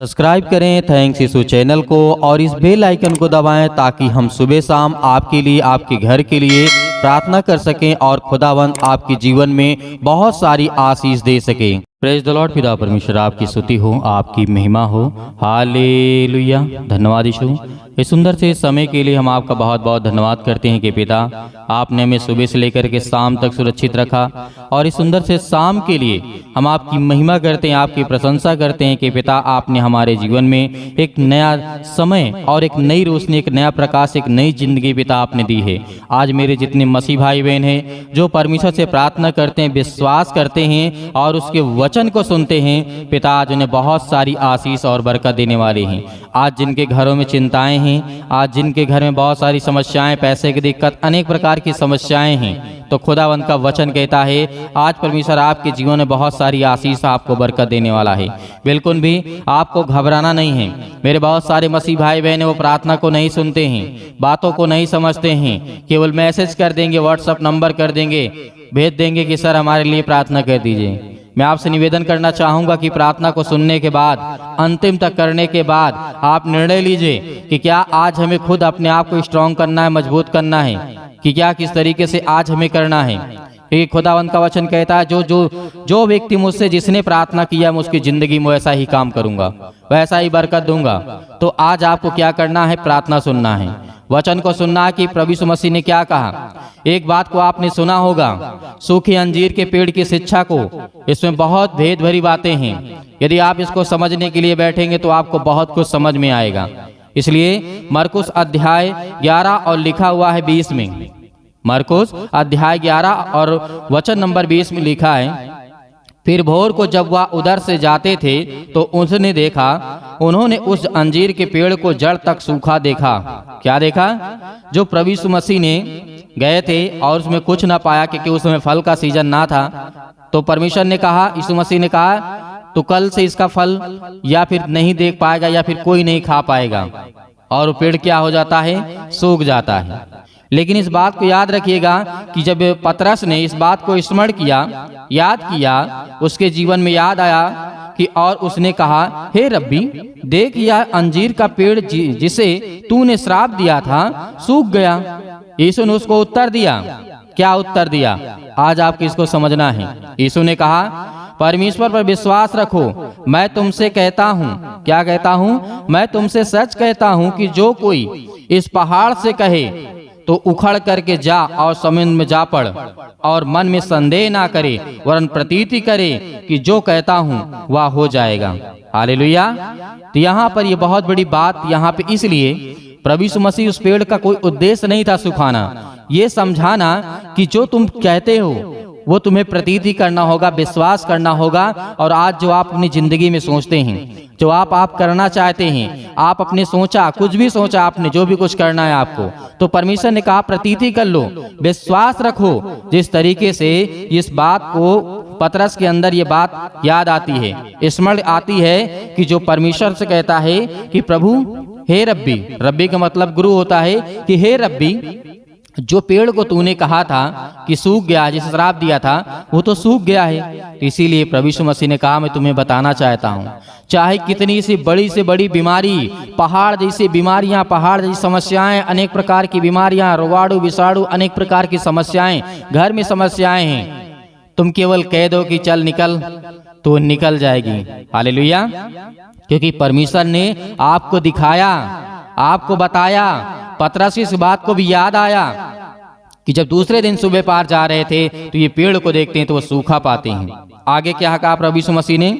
Subscribe करें thanks यीशु channel को और इस बेल आइकन को दबाएं ताकि हम सुबह शाम आपके लिए आपके घर के लिए प्रार्थना कर सकें और खुदावंद आपके जीवन में बहुत सारी आशीष दे सके। Praise the Lord. पिता परमेश्वर आपकी स्तुति हो, आपकी महिमा हो। हालेलुया। धन्यवाद यीशु। इस सुंदर से समय के लिए हम आपका बहुत बहुत धन्यवाद करते हैं कि पिता आपने हमें सुबह से लेकर के शाम तक सुरक्षित रखा और इस सुंदर से शाम के लिए हम आपकी महिमा करते हैं, आपकी प्रशंसा करते हैं कि पिता आपने हमारे जीवन में एक नया समय और एक नई रोशनी, एक नया प्रकाश, एक नई जिंदगी पिता आपने दी है। आज मेरे जितने मसीह भाई बहन हैं जो परमेश्वर से प्रार्थना करते हैं, विश्वास करते हैं और उसके वचन को सुनते हैं, पिता आज उन्हें बहुत सारी आशीष और बरकत देने वाले हैं। आज जिनके घरों में चिंताएं हैं, आज जिनके घर में बहुत सारी समस्याएं, पैसे की दिक्कत, अनेक प्रकार की समस्याएं हैं, तो खुदावंद का वचन कहता है आज परमेश्वर आपके जीवन में बहुत सारी आशीष आपको बरकत देने वाला है। बिल्कुल भी आपको घबराना नहीं है। मेरे बहुत सारे मसीह भाई बहन वो प्रार्थना को नहीं सुनते हैं, बातों को नहीं समझते हैं, केवल मैसेज कर देंगे, व्हाट्सएप नंबर कर देंगे, भेज देंगे कि सर हमारे लिए प्रार्थना कर दीजिए। मैं आपसे निवेदन करना चाहूंगा कि प्रार्थना को सुनने के बाद, अंतिम तक करने के बाद आप निर्णय लीजिए कि क्या आज हमें खुद अपने आप को स्ट्रांग करना है, मजबूत करना है, कि क्या किस तरीके से आज हमें करना है। क्योंकि खुदावंद का वचन कहता है जो व्यक्ति मुझसे जिसने प्रार्थना किया मैं उसकी जिंदगी में वैसा ही काम करूंगा, वैसा ही बरकत दूंगा। तो आज आपको क्या करना है? प्रार्थना सुनना है, वचन को सुनना है कि प्रभु यीशु मसीह ने क्या कहा। एक बात को आपने सुना होगा, सूखे अंजीर के पेड़ की शिक्षा को, इसमें बहुत भेद भरी बातें हैं। यदि आप इसको समझने के लिए बैठेंगे तो आपको बहुत कुछ समझ में आएगा। इसलिए मरकुस अध्याय 11 और लिखा हुआ है 20 में, मरकुस अध्याय 11 और वचन नंबर 20 में लिखा है, फिर भोर को जब वह उधर से जाते थे तो उसने देखा, उन्होंने उस अंजीर के पेड़ को जड़ तक सूखा देखा। क्या देखा? जो प्रभु यीशु मसीह ने गए थे और उसमें कुछ ना पाया क्योंकि उसमें फल का सीजन ना था। तो परमेश्वर ने कहा, यीशु मसीह ने कहा तो कल से इसका फल या फिर नहीं देख पाएगा या फिर कोई नहीं खा पाएगा, और पेड़ क्या हो जाता है? सूख जाता है। लेकिन इस बात को याद रखिएगा कि जब पतरस ने इस बात को स्मरण किया, याद किया, उसके जीवन में याद आया कि और उसने कहा, हे रब्बी देख यह अंजीर का पेड़ जिसे तूने श्राप दिया था सूख गया। यीशु ने उसको उत्तर दिया। क्या उत्तर दिया? आज आपको इसको समझना है। यीशु ने कहा, परमेश्वर पर विश्वास रखो, मैं तुमसे कहता हूँ। क्या कहता हूँ? मैं तुमसे सच कहता हूँ कि जो कोई इस पहाड़ से कहे तो उखड़ करके जा और समुद्र में जा पड़, और मन में संदेह ना करे वरन प्रतीति करे कि जो कहता हूँ वह हो जाएगा। हालेलुया। तो यहाँ पर ये बहुत बड़ी बात यहाँ पे, इसलिए प्रभु यीशु मसीह उस पेड़ का कोई उद्देश्य नहीं था सुखाना, ये समझाना कि जो तुम कहते हो वो तुम्हें प्रतीति करना होगा, विश्वास करना होगा। और आज जो आप अपनी जिंदगी में सोचते हैं, जो आप करना चाहते हैं, आप अपने सोचा, कुछ भी सोचा आपने, जो भी कुछ करना है आपको, तो परमेश्वर ने कहा प्रतीति कर लो, विश्वास रखो। जिस तरीके से इस बात को पतरस के अंदर ये बात याद आती है, स्मरण आती है कि जो परमेश्वर से कहता है कि प्रभु हे रब्बी, रब्बी का मतलब गुरु होता है, कि हे रब्बी जो पेड़ को तूने कहा था कि सूख गया, जिसे श्राप दिया था वो तो सूख गया है। तो इसीलिए प्रभु यीशु मसीह ने कहा मैं तुम्हें बताना चाहता हूँ, चाहे कितनी सी बड़ी बीमारी, पहाड़ जैसी बीमारियां, पहाड़ जैसी समस्याएं, अनेक प्रकार की बीमारियां, रोगाणु विषाणु, अनेक प्रकार की समस्याएं, घर में समस्याएं हैं, तुम केवल कह दो कि चल निकल, तो निकल जाएगी। हालेलुया। क्योंकि परमेश्वर ने आपको दिखाया, आपको बताया। पतरस इस बात को भी याद आया कि जब दूसरे दिन सुबह पार जा रहे थे तो ये पेड़ को देखते हैं तो वो सूखा पाते हैं। आगे क्या कहा प्रभु यीशु मसीह ने?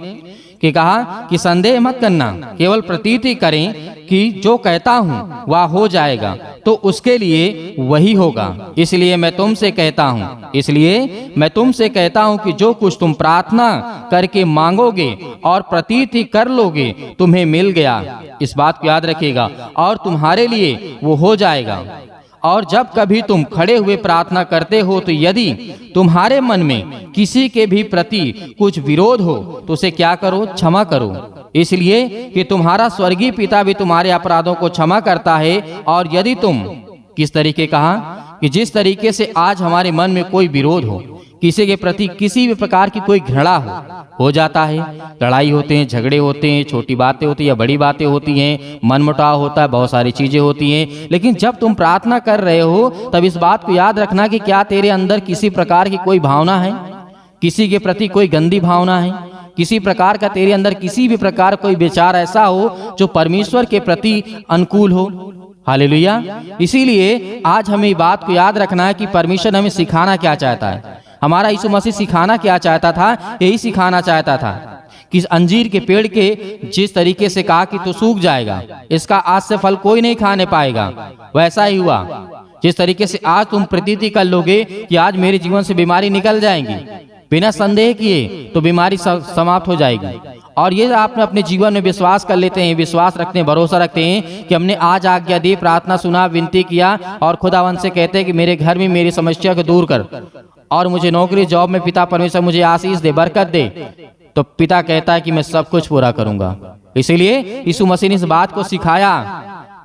कि कहा कि संदेह मत करना, केवल प्रतीति करें कि जो कहता हूँ वह हो जाएगा, तो उसके लिए वही होगा। इसलिए मैं तुमसे कहता हूँ कि जो कुछ तुम प्रार्थना करके मांगोगे और प्रतीति कर लोगे तुम्हें मिल गया। इस बात को याद रखिएगा, और तुम्हारे लिए वो हो जाएगा। और जब कभी तुम खड़े हुए प्रार्थना करते हो तो यदि तुम्हारे मन में किसी के भी प्रति कुछ विरोध हो तो उसे क्या करो? क्षमा करो, इसलिए कि तुम्हारा स्वर्गीय पिता भी तुम्हारे अपराधों को क्षमा करता है। और यदि तुम, किस तरीके कहा? कि जिस तरीके से आज हमारे मन में कोई विरोध हो, किसी के प्रति किसी भी प्रकार की कोई घृणा हो जाता है। लड़ाई होते हैं, झगड़े होते हैं, छोटी बातें होती हैं या बड़ी बातें होती हैं, मनमुटाव होता है, बहुत सारी चीजें होती हैं। लेकिन जब तुम प्रार्थना कर रहे हो तब इस बात को याद रखना कि क्या तेरे अंदर किसी प्रकार की कोई भावना है, किसी के प्रति कोई गंदी भावना है, किसी प्रकार का तेरे अंदर किसी भी प्रकार कोई विचार ऐसा हो जो परमेश्वर के प्रति अनुकूल हो। हालेलुया। इसीलिए आज हमें बात को याद रखना है कि परमेश्वर हमें सिखाना क्या चाहता है। हमारा यीशु मसीह सिखाना क्या चाहता था, यही सिखाना चाहता था कि अंजीर के पेड़ के जिस तरीके से कहा कि तू सूख जाएगा, इसका आज से फल कोई नहीं खाने पाएगा, वैसा ही हुआ। जिस तरीके से आज तुम प्रतीति कर लोगे कि आज मेरे जीवन से बीमारी निकल जाएगी, बिना संदेह किए तो बीमारी समाप्त हो जाएगी। और ये आपने अपने जीवन में विश्वास कर लेते हैं, विश्वास रखते हैं, भरोसा रखते हैं कि हमने आज आज्ञा दी, प्रार्थना सुना, विनती किया और खुदावन से कहते हैं कि मेरे घर में मेरी समस्या को दूर कर और मुझे नौकरी जॉब में पिता परमेश्वर मुझे आशीष दे, बरकत दे, तो पिता कहता है कि मैं सब कुछ पूरा करूंगा। इसीलिए यीशु मसीह ने इस बात को सिखाया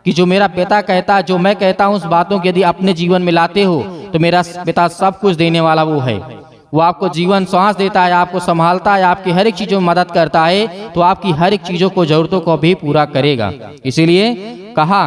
कि जो मेरा पिता कहता है, जो मैं कहता हूं, उस बातों को यदि अपने जीवन में लाते हो तो मेरा पिता सब कुछ देने वाला वो है। वो आपको जीवन सांस देता है, आपको संभालता है, आपकी हर एक चीजों में मदद करता है, तो आपकी हर एक चीजों को जरूरतों को भी पूरा करेगा। इसीलिए कहा,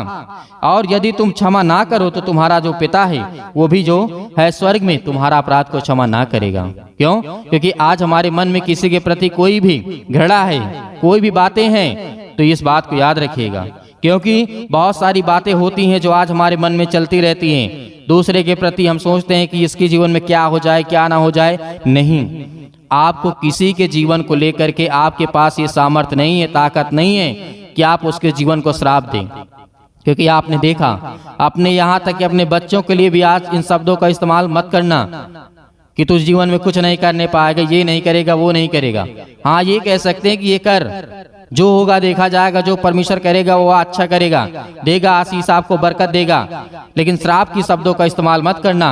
और यदि तुम क्षमा ना करो तो तुम्हारा जो पिता है वो भी जो है स्वर्ग में तुम्हारा अपराध को क्षमा ना करेगा। क्यों? क्योंकि आज हमारे मन में किसी के प्रति कोई भी घृणा है, कोई भी बातें हैं, तो इस बात को याद रखिएगा। क्योंकि बहुत सारी बातें होती हैं जो आज हमारे मन में चलती रहती हैं। दूसरे के प्रति हम सोचते हैं कि इसके जीवन में क्या हो जाए, क्या ना हो जाए। नहीं, आपको किसी के जीवन को लेकर के आपके पास ये सामर्थ्य नहीं है, ताकत नहीं है कि आप उसके जीवन को श्राप दें। क्योंकि आपने देखा, अपने यहाँ तक कि अपने बच्चों के लिए भी आज इन शब्दों का इस्तेमाल मत करना कि तुझ जीवन में कुछ नहीं करने पाएगा, ये नहीं करेगा, वो नहीं करेगा। हाँ, ये कह सकते हैं कि ये कर, जो होगा देखा जाएगा, जो परमेश्वर करेगा वो अच्छा करेगा, देगा आशीष, आपको बरकत देगा। लेकिन श्राप की शब्दों का इस्तेमाल मत करना,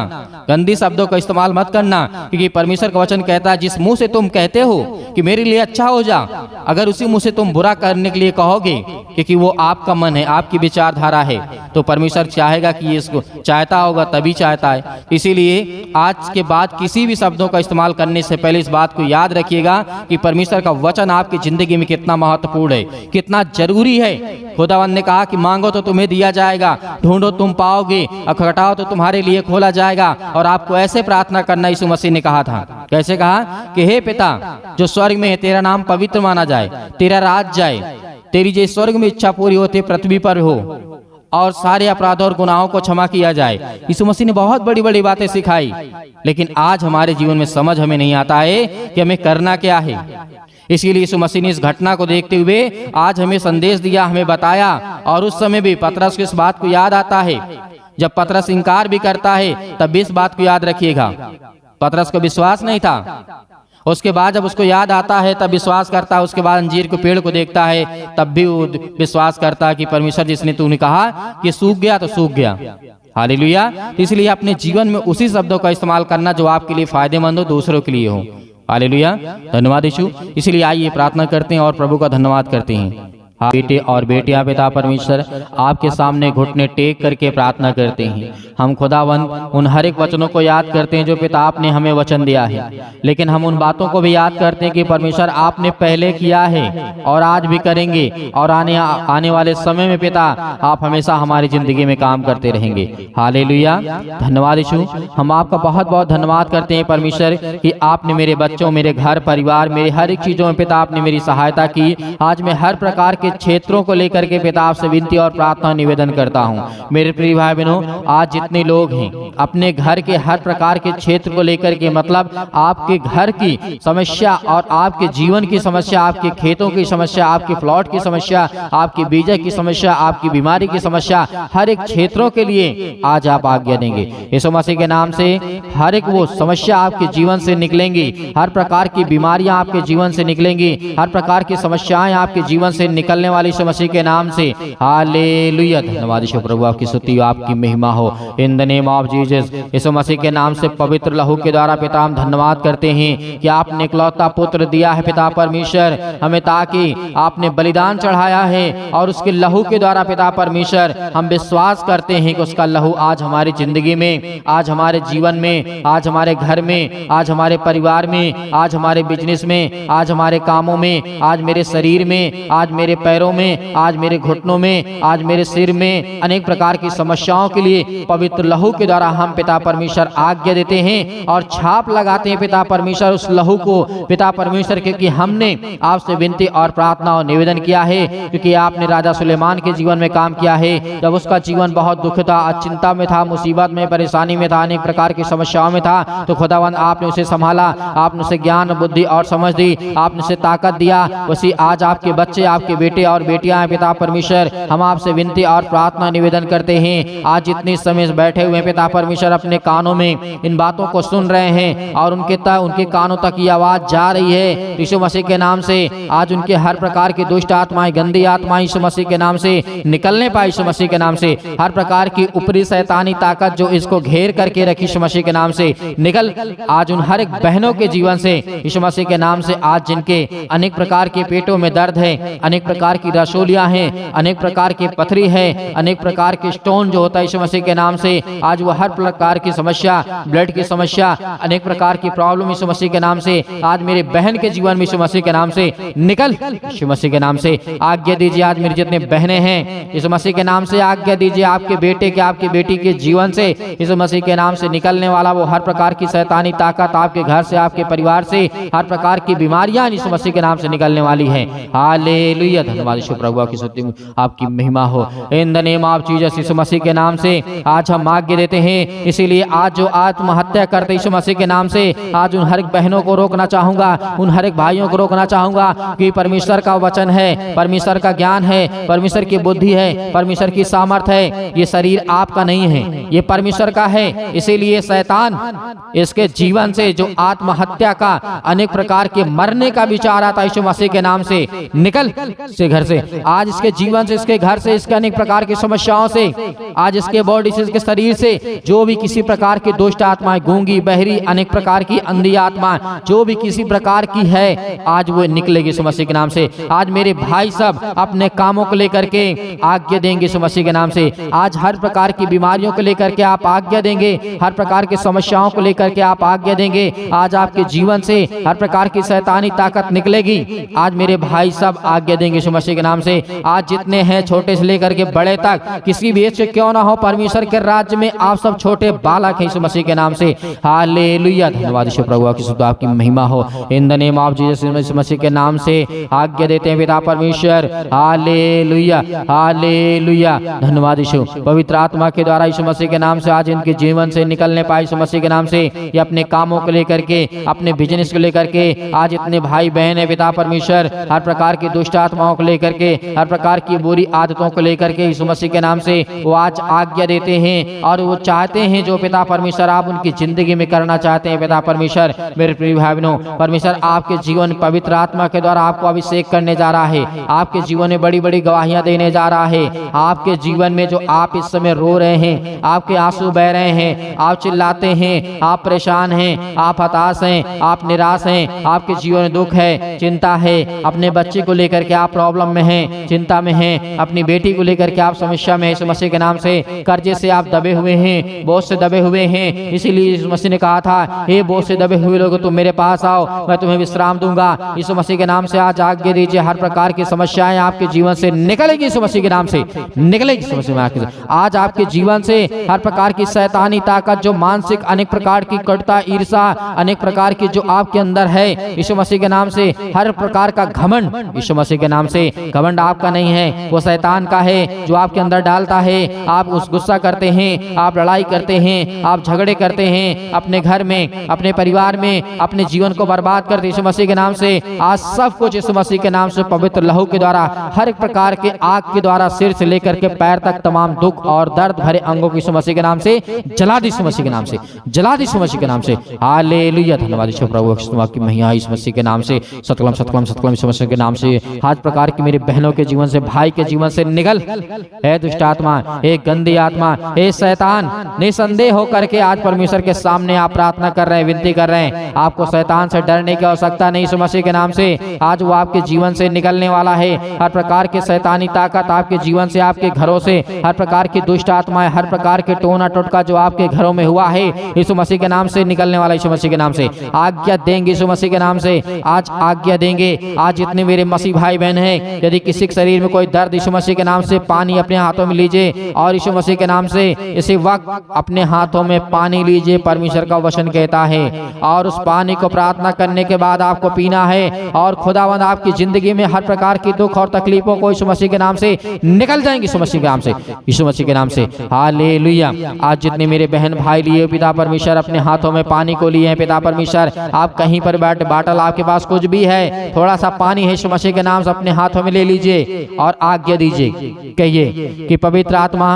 गंदी शब्दों का इस्तेमाल मत करना, क्योंकि परमेश्वर का वचन कहता है जिस मुंह से तुम कहते हो कि मेरे लिए अच्छा हो जा, अगर उसी मुंह से तुम बुरा करने के लिए कहोगे, क्योंकि वो आपका मन है, आपकी विचारधारा है, तो परमेश्वर चाहेगा कि ये इसको चाहता होगा तभी चाहता है। इसीलिए आज के बाद किसी भी शब्दों का इस्तेमाल करने से पहले इस बात को याद रखिएगा कि परमेश्वर का वचन आपकी जिंदगी में कितना महत्वपूर्ण है, कितना जरूरी है। खुदावंद ने कहा कि मांगो तो तुम्हें दिया जाएगा, ढूंढो तुम पाओगे, और खटखटाओ तो तुम्हारे लिए खोला जाएगा। और आपको ऐसे प्रार्थना करना यीशु मसीह ने कहा था। कैसे कहा? कि हे पिता जो स्वर्ग में है, तेरा नाम पवित्र माना जाए, तेरा राज जाए, तेरी जो स्वर्ग में इच्छा पूरी होती पृथ्वी पर हो, और सारे अपराधों और गुनाहों को क्षमा किया जाए। यीशु मसीह ने बहुत बड़ी बड़ी बातें सिखाई, लेकिन आज हमारे जीवन में समझ हमें नहीं आता है कि हमें करना क्या है। इसीलिए यीशु मसीह ने इस घटना को देखते हुए आज हमें संदेश दिया, हमें बताया। और उस समय भी पतरस को इस बात को याद आता है, जब पतरस इंकार भी करता है तब भी इस बात को याद रखिएगा। पतरस को विश्वास नहीं था, उसके बाद जब उसको याद आता है तब विश्वास करता है। उसके बाद अंजीर के पेड़ को देखता है तब भी वो विश्वास करता है कि परमेश्वर जिसने तूने कहा कि सूख गया तो सूख गया। हालेलुया। इसलिए अपने जीवन में उसी शब्दों का इस्तेमाल करना जो आपके लिए फायदेमंद हो, दूसरों के लिए हो। हालेलुया। धन्यवाद यीशु। इसलिए आइए प्रार्थना करते हैं और प्रभु का धन्यवाद करते हैं। बेटे और बेटियां पिता परमेश्वर आपके सामने घुटने टेक करके प्रार्थना करते हैं। हम खुदावन उन हर एक वचनों को याद करते हैं जो पिता आपने हमें वचन दिया है, लेकिन हम उन बातों को भी याद करते हैं कि परमेश्वर आपने पहले किया है और आज भी करेंगे, और आने वाले समय में पिता आप हमेशा हमारी जिंदगी में काम करते रहेंगे। हालेलुया। धन्यवाद यीशु। हम आपका बहुत बहुत धन्यवाद करते हैं परमेश्वर कि आपने मेरे बच्चों, मेरे घर परिवार, मेरे हर एक चीजों में पिता आपने मेरी सहायता की। आज मैं हर प्रकार के क्षेत्रों को लेकर के पिता आपसे विनती और प्रार्थना निवेदन करता हूँ। मेरे प्रिय भाई बहनों, आज जितने लोग हैं अपने घर के हर प्रकार के क्षेत्र को लेकर के, मतलब आपके घर की समस्या और आपके जीवन की समस्या, आपके खेतों की समस्या, आपके प्लॉट की समस्या, आपकी बीजा की समस्या, आपकी बीमारी की समस्या, हर एक क्षेत्रों के लिए आज आप आज्ञा देंगे। यीशु मसीह के नाम से हर एक वो समस्या आपके जीवन से निकलेंगी, हर प्रकार की बीमारियां आपके जीवन से निकलेंगी, हर प्रकार की समस्याएं आपके जीवन से निकल निकलने वाली यीशु मसीह के नाम से। हालेलुया, धन्यवाद यीशु प्रभु, आपकी स्तुति आपकी महिमा हो। In the name of Jesus, Yeshu Masih के नाम से पवित्र लहू के द्वारा पिता हम धन्यवाद करते हैं कि आपने इकलौता पुत्र दिया है पिता परमेश्वर हमें, ताकि आपने बलिदान चढ़ाया है और उसके लहू के द्वारा पिता परमेश्वर हम विश्वास करते हैं कि उसका लहू आज हमारी जिंदगी में, आज हमारे जीवन में, आज हमारे घर में, आज हमारे परिवार में, आज हमारे बिजनेस में, आज हमारे कामों में, आज मेरे शरीर में, आज मेरे पैरों में, आज मेरे घुटनों में, आज मेरे सिर में, अनेक प्रकार की समस्याओं के लिए पवित्र लहू के द्वारा हम पिता परमेश्वर आज्ञा देते हैं और छाप लगाते हैं पिता परमेश्वर उस लहू को पिता परमेश्वर, क्योंकि हमने आपसे विनती और प्रार्थना और निवेदन किया है, क्योंकि आपने राजा सुलेमान के जीवन में काम किया है। जब उसका जीवन बहुत दुख था, चिंता में था, मुसीबत में, परेशानी में था, अनेक प्रकार की समस्याओं में था, तो खुदावंद आपने उसे संभाला, आपने उसे ज्ञान बुद्धि और समझ दी, आपने उसे ताकत दिया। उसी आज आपके बच्चे, आपके बेटे और बेटियां हैं पिता परमेश्वर, हम आपसे विनती और प्रार्थना निवेदन करते हैं। आज जितने समय बैठे हुए पिता परमेश्वर अपने कानों में इन बातों को सुन रहे हैं और उनके कानों तक ये आवाज जा रही है, यीशु मसीह के नाम से आज उनके हर प्रकार की दुष्ट आत्माएं, गंदी आत्माएं यीशु मसीह के नाम से निकलने पाए। यीशु मसीह के नाम से हर प्रकार की ऊपरी शैतानी ताकत जो इसको घेर करके रखी, यीशु मसीह के नाम से निकल आज उन हर एक बहनों के जीवन से यीशु मसीह के नाम से। आज जिनके अनेक प्रकार के पेटों में दर्द है, अनेक प्रकार की रसोलियां हैं, अनेक प्रकार की पथरी है, अनेक प्रकार के स्टोन जो होता है यीशु मसीह के नाम से, आज वो हर प्रकार की समस्या, ब्लड की समस्या, अनेक प्रकार की प्रॉब्लम यीशु मसीह के नाम से आज मेरे बहन के जीवन में यीशु मसीह के नाम से निकल। यीशु मसीह के नाम से आज्ञा दीजिए, आज मेरी जितने बहनें हैं यीशु मसीह के नाम से आज्ञा दीजिए, आपके बेटे के, आपकी बेटी के जीवन से यीशु मसीह के नाम से निकलने वाला वो हर प्रकार की शैतानी ताकत आपके घर से, आपके परिवार से, हर प्रकार की बीमारियां यीशु मसीह के नाम से निकलने वाली है। हालेलुया, धन्यवाद यीशु प्रभु, आपकी स्तुति आपकी महिमा हो। In the name of Jesus, Yeshu Masih के नाम से आज हम आज्ञा देते हैं। इसीलिए आज जो आत्महत्या करते यीशु मसीह के नाम से, आज उन हर एक बहनों को रोकना चाहूंगा, उन हर एक भाइयों को रोकना चाहूंगा कि परमेश्वर का वचन है, परमेश्वर का ज्ञान है, परमेश्वर की बुद्धि है, परमेश्वर की सामर्थ्य है। ये शरीर आपका नहीं है, ये परमेश्वर का है। इसीलिए शैतान इसके जीवन से जो आत्महत्या का, अनेक प्रकार के मरने का विचार आता है यीशु मसीह के नाम से निकल से घर से, आज इसके जीवन से, इसके घर से, इसके अनेक प्रकार की समस्याओं से, आज इसके बॉडी से, इसके शरीर से जो भी किसी प्रकार की दुष्ट आत्माएं, गूंगी, बहरी, अनेक प्रकार की अंधी आत्मा जो भी किसी प्रकार की है, आज वो निकलेगी यीशु मसीह के नाम से। आज मेरे भाई सब अपने कामों को लेकर के आज्ञा देंगे यीशु मसीह के नाम से। आज हर प्रकार की बीमारियों को लेकर के आप आज्ञा देंगे, हर प्रकार की समस्याओं को लेकर के आप आज्ञा देंगे। आज आपके जीवन से हर प्रकार की शैतानी ताकत निकलेगी। आज मेरे भाई सब आज्ञा देंगे यीशु मसीह के नाम से। आज जितने हैं, छोटे से लेकर के बड़े तक, किसी भी एज से क्यों ना हो, परमेश्वर के राज्य में आप सब छोटे बालक हैं यीशु मसीह के नाम से। हालेलुया, धन्यवाद यीशु प्रभु, आपकी महिमा हो। In the name of Jesus, Yeshu Masih के नाम से आज्ञा देते हैं पिता परमेश्वर। हालेलुया, हालेलुया, धन्यवाद यीशु। पवित्र आत्मा के द्वारा यीशु मसीह के नाम से आज इनके जीवन से निकलने पाए यीशु मसीह के नाम से। ये अपने कामों को लेकर के, अपने बिजनेस को लेकर के, आज इतने भाई बहन है पिता परमेश्वर, हर प्रकार की दुष्ट आत्माओं को लेकर के, हर प्रकार की बुरी आदतों को लेकर के यीशु मसीह के नाम से वो आज आज्ञा देते हैं और वो चाहते हैं जो पिता परमेश्वर आप उनकी जिंदगी में करना चाहते हैं पिता परमेश्वर। मेरे प्रिय भाई बहनों, परमेश्वर आपके जीवन पवित्र आत्मा के द्वारा आपको अभिषेक करने जा रहा है, आपके जीवन में बड़ी बड़ी गवाहियां देने जा रहा है। आपके जीवन में जो आप इस समय रो रहे हैं, आपके आंसू बह रहे हैं, आप चिल्लाते हैं, आप परेशान हैं, आप हताश हैं, आप निराश हैं, आपके जीवन में दुख है, चिंता है, अपने बच्चे को लेकर के आप प्रॉब्लम में हैं, चिंता में हैं, अपनी बेटी को लेकर के आप समस्या में हैं यीशु मसीह के नाम से। कर्जे से आप दबे हुए हैं, बोझ से दबे हुए हैं, इसीलिए यीशु मसीह ने कहा था, हे बोझ से दबे हुए लोग तुम मेरे पास आओ, मैं तुम्हें विश्राम दूंगा। यीशु मसीह के नाम से आज आज्ञा दीजिए, हर प्रकार की समस्याएं आपके जीवन से निकलेगी यीशु मसीह के नाम से, निकलेगी यीशु मसीह में। आज आपके जीवन से हर प्रकार की शैतानी ताकत, जो मानसिक अनेक प्रकार की कटुता, ईर्षा, अनेक प्रकार की जो आपके अंदर है यीशु मसीह के नाम से, हर प्रकार का घमंड यीशु मसीह के नाम से, घमंड आपका नहीं है, वो शैतान का है जो आपके अंदर डालता है। आप उस गुस्सा करते हैं, आप लड़ाई करते हैं, आप झगड़े करते हैं अपने घर में, अपने परिवार में, अपने जीवन को बर्बाद करते यीशु मसीह के नाम से। आज सब कुछ यीशु मसीह के नाम से पवित्र लहू के द्वारा, हर एक प्रकार के आग के द्वारा, सिर से लेकर के पैर तक तमाम दुख और दर्द भरे अंगों को यीशु मसीह के नाम से जला दी, यीशु मसीह के नाम से जला दी, यीशु मसीह के नाम से। हालेलुया, धन्यवाद यीशु प्रभु, आपकी महिमा यीशु मसीह के नाम से। सतकलम सतकलम सतकलम यीशु मसीह के नाम से। हर प्रकार प्रकार की मेरी बहनों के जीवन से, भाई के जीवन से निकल। हे दुष्ट आत्मा, हे गंदी आत्मा, हे शैतान, निसंदेह होकर के आज परमेश्वर के सामने आप प्रार्थना कर रहे हैं, विनती कर रहे हैं। आपको शैतान से डरने की आवश्यकता नहीं। यीशु मसीह के नाम से आज वो आपके जीवन से निकलने वाला है। हर प्रकार के शैतानी ताकत आपके जीवन से, आपके घरों से, हर प्रकार की दुष्ट आत्माएं, हर प्रकार के टोना टोटका जो आपके घरों में हुआ है, यीशु मसीह के नाम से निकलने वाला। यीशु मसीह के नाम से आज्ञा देंगे, यीशु मसीह के नाम से आज आज्ञा देंगे। आज जितने मेरे मसीह भाई बहन हैं, यदि किसी के शरीर में कोई दर्द, यीशु मसीह के नाम से पानी अपने हाथों में लीजिए और यीशु मसीह के नाम से इसी वक्त अपने हाथों में पानी लीजिए। परमेश्वर का वचन कहता है, और उस पानी को प्रार्थना करने के बाद आपको पीना है और खुदावंद आपकी जिंदगी में हर प्रकार की दुख और तकलीफों को यीशु मसीह के नाम से निकल जाएंगे। यीशु मसीह के नाम से, यीशु मसीह के नाम से हालेलुया। आज जितने मेरे बहन भाई लिए पिता परमेश्वर अपने हाथों में पानी को लिए हैं, पिता परमेश्वर आप कहीं पर बैठ, बाटल आपके पास कुछ भी है, थोड़ा सा पानी है, यीशु मसीह के नाम से अपने हाथों में ले लीजिए और आज्ञा दीजिए। कहिए कि पवित्र आत्मा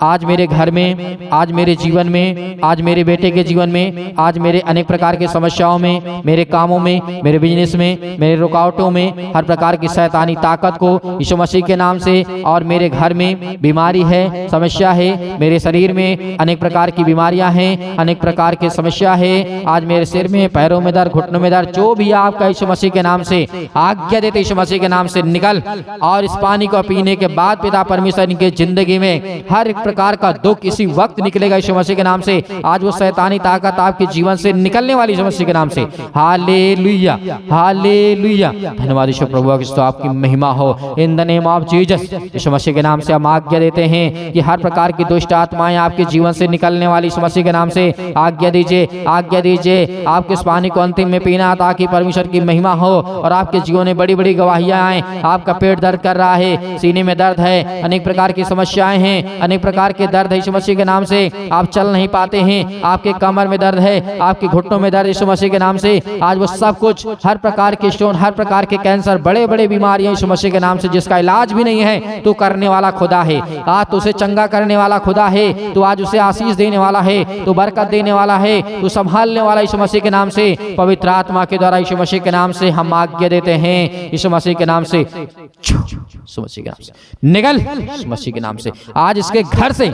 आज मेरे घर में, आज मेरे जीवन में, आज मेरे बेटे के जीवन में, आज मेरे अनेक प्रकार की समस्याओं में, मेरे कामों में, मेरे बिजनेस में, मेरे रुकावटों में, हर प्रकार की शैतानी ताकत को यीशु मसीह के नाम से, और मेरे घर में बीमारी है, समस्या है, मेरे शरीर में अनेक प्रकार की बीमारियां हैं, अनेक प्रकार की समस्या है, आज मेरे सिर में, पैरों में दर्द, घुटनों में दर्द, जो भी आपका यीशु मसीह के नाम से आज्ञा देते यीशु मसीह के नाम से निकल। और इस पानी को पीने के बाद पिता परमेश्वर इनके जिंदगी में हर एक प्रकार का दुख इसी वक्त निकलेगा यीशु मसीह के नाम से। आज वो शैतानी ताकत आपके जीवन से निकलने वाली यीशु मसीह के नाम से। Hallelujah, hallelujah. धन्यवाद यीशु प्रभु, तो आपकी महिमा हो in the name of Jesus. Yeshu Masih के नाम से हम आज्ञा देते हैं कि हर प्रकार की दुष्ट आत्माएं आपके जीवन से निकलने वाली यीशु मसीह के नाम से आज्ञा दीजिए, आज्ञा दीजिए। आपके इस पानी को अंतिम में पीना ताकि परमेश्वर की महिमा हो और आपके जीवन में बड़ी बड़ी गवाहियां आए। आपका पेट दर्द कर रहा है, सीने में दर्द है, अनेक प्रकार की समस्याएं हैं, अनेक प्रकार के दर्द है यीशु मसीह के नाम से, आप चल नहीं पाते हैं, आपके कमर में दर्द है, आपके घुटनों में दर्द यीशु मसीह के नाम से आज वो सब कुछ, हर प्रकार के स्टोन, हर प्रकार के कैंसर, बड़े बड़े बीमारियां यीशु मसीह के नाम से जिसका इलाज भी नहीं है, तो करने वाला खुदा है। आज तो उसे चंगा करने वाला खुदा है, तो आज उसे आशीष देने वाला है, तो बरकत देने वाला है, तो संभालने वाला यीशु मसीह के नाम से। पवित्र आत्मा के द्वारा यीशु मसीह के नाम से हम आज्ञा देते हैं, यीशु मसीह के नाम से, यीशु मसीह के नाम से निकल, यीशु मसीह के नाम से। आज इसके घर से,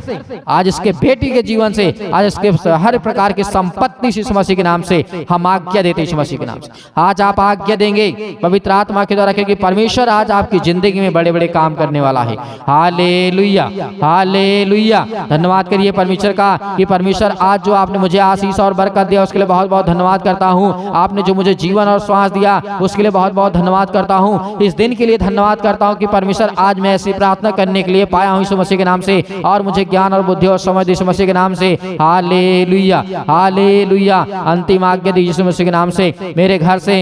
आज इसके बेटी के जीवन से, आज इसके हर प्रकार की संपत्ति यीशु मसीह के नाम से हम आज्ञा देते हैं यीशु मसीह के नाम से। आज आप आज्ञा देंगे पवित्र आत्मा के द्वारा, क्योंकि परमेश्वर आज आपकी जिंदगी में बड़े बड़े काम करने वाला है। Hallelujah, hallelujah. धन्यवाद करिए परमेश्वर का कि परमेश्वर आज जो आपने मुझे आशीष और बरकत दिया उसके लिए बहुत बहुत धन्यवाद करता हूँ। आपने जो मुझे जीवन और श्वास दिया उसके लिए बहुत बहुत धन्यवाद करता हूँ। इस दिन के लिए धन्यवाद करता हूँ कि परमेश्वर आज मैं ऐसी प्रार्थना करने के लिए पाया हूँ यीशु मसीह के नाम से, और मुझे ज्ञान और बुद्धि और समझ यीशु मसीह के नाम से। Hallelujah, hallelujah. अंतिम आज्ञा दी यीशु मसीह के नाम से, मेरे घर से,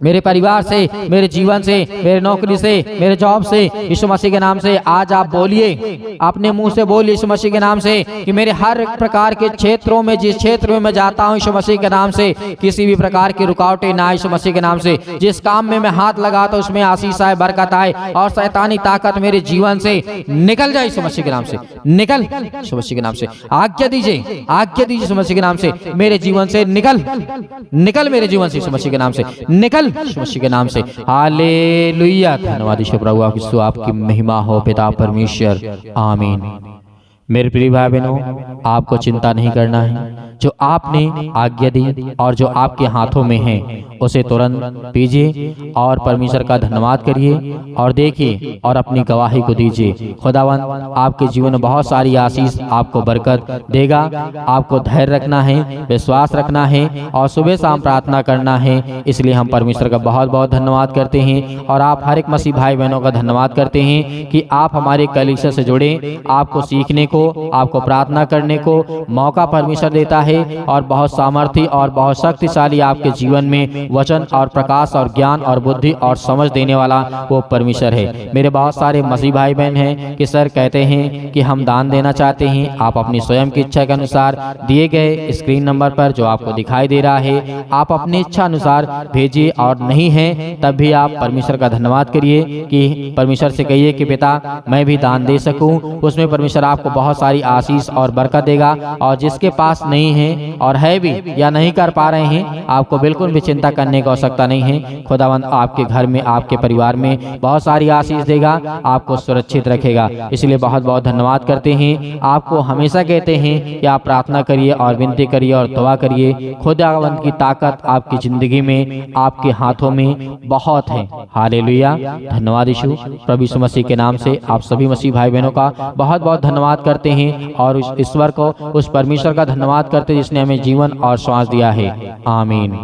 मेरे परिवार से, मेरे जीवन से, मेरे नौकरी से, मेरे जॉब से, यीशु मसीह के नाम से आज आप बोलिए, अपने मुंह से बोलिए यीशु मसीह के नाम से कि मेरे हर प्रकार के क्षेत्रों में, जिस क्षेत्र में मैं जाता हूँ यीशु मसीह के नाम से किसी भी प्रकार की रुकावटें ना यीशु मसीह के नाम से। जिस काम में मैं हाथ लगाता हूँ उसमें आशीष आए, बरकत आए और शैतानी ताकत मेरे जीवन से निकल जाए यीशु मसीह के नाम से। निकल यीशु मसीह के नाम से। आज्ञा दीजिए, आज्ञा दीजिए यीशु मसीह के नाम से, मेरे जीवन से निकल, निकल मेरे जीवन से यीशु मसीह के नाम से, निकल यीशु मसीह के नाम से। हालेलुया। धन्यवाद यीशु प्रभु, आपकी महिमा हो पिता परमेश्वर। आमीन। मेरे प्रिय भाई बहनों, आपको चिंता नहीं करना है। जो आपने आज्ञा दी और जो आपके हाथों में है उसे तुरंत पीजिए और परमेश्वर का धन्यवाद करिए और देखिए और अपनी गवाही को दीजिए। खुदावंद आपके जीवन में बहुत सारी आशीष, आपको बरकत देगा। आपको धैर्य रखना है, विश्वास रखना है और सुबह शाम प्रार्थना करना है। इसलिए हम परमेश्वर का बहुत बहुत धन्यवाद करते हैं और आप हर एक मसीह भाई बहनों का धन्यवाद करते हैं कि आप हमारे कलीसिया से जुड़े। आपको सीखने को, आपको प्रार्थना करने को मौका परमेश्वर देता है और बहुत सामर्थ्य और बहुत शक्तिशाली आपके जीवन में वचन और प्रकाश और ज्ञान और बुद्धि और समझ देने वाला वो परमेश्वर है। मेरे बहुत सारे मसीह भाई बहन हैं कि सर कहते हैं कि हम दान देना चाहते हैं। आप अपनी स्वयं की इच्छा के अनुसार दिए गए स्क्रीन नंबर पर जो आपको दिखाई दे रहा है आप अपनी इच्छा अनुसार भेजिए, और नहीं है तब भी आप परमेश्वर का धन्यवाद करिए कि परमेश्वर से कहिए कि पिता मैं भी दान दे सकूं। उसमें परमेश्वर आपको बहुत सारी आशीष और बरकत देगा। और जिसके पास नहीं हैं और है भी या नहीं कर पा रहे हैं, आपको बिल्कुल भी चिंता करने की आवश्यकता नहीं है। खुदावंद आपके घर में, आपके परिवार में बहुत सारी आशीष देगा, आपको सुरक्षित रखेगा। इसलिए बहुत बहुत धन्यवाद करते हैं। आपको हमेशा कहते हैं कि आप प्रार्थना करिए और विनती करिए और दुआ करिए। खुदावंद की ताकत आपकी जिंदगी में, आपके हाथों में बहुत है। हालेलुया। धन्यवाद यीशु। प्रभु यीशु मसीह के नाम से आप सभी मसीह भाई बहनों का बहुत बहुत धन्यवाद करते हैं और उस ईश्वर को, उस परमेश्वर का धन्यवाद करते हैं जिसने हमें जीवन और श्वास दिया है। आमीन।